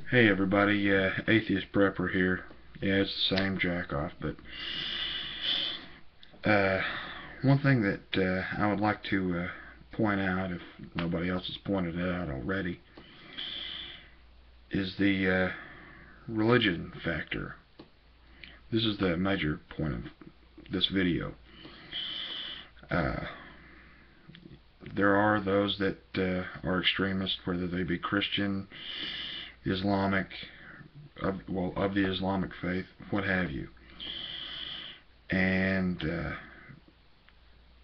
Hey everybody, Atheist Prepper here. Yeah, it's the same jack off, but uh, one thing that I would like to point out, if nobody else has pointed it out already, is the religion factor. This is the major point of this video. Uh, there are those that are extremists, whether they be Christian, Islamic, of the Islamic faith, what have you. And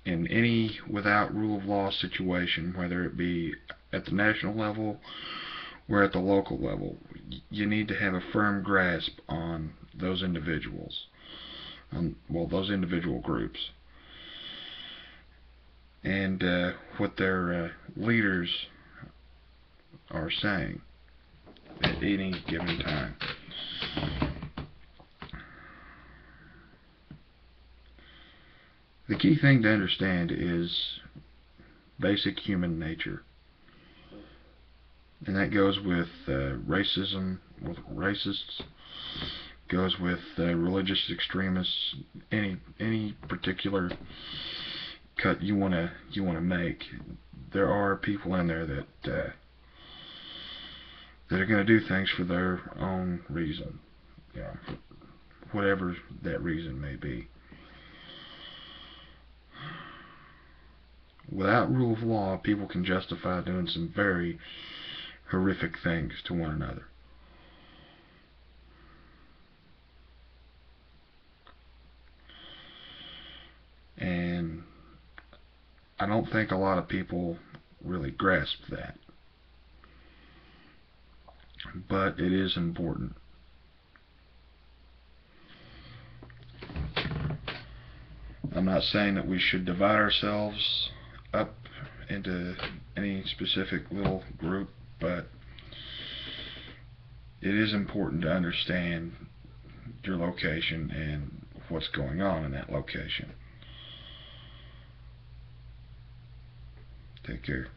in any without rule of law situation, whether it be at the national level or at the local level, you need to have a firm grasp on those individuals, those individual groups, and what their leaders are saying at any given time. The key thing to understand is basic human nature, and that goes with racism, with racists, goes with religious extremists, any particular cut you wanna make. There are people in there that are going to do things for their own reason, whatever that reason may be. Without rule of law, people can justify doing some very horrific things to one another. And I don't think a lot of people really grasp that. But it is important. I'm not saying that we should divide ourselves up into any specific little group, but it is important to understand your location and what's going on in that location. Take care.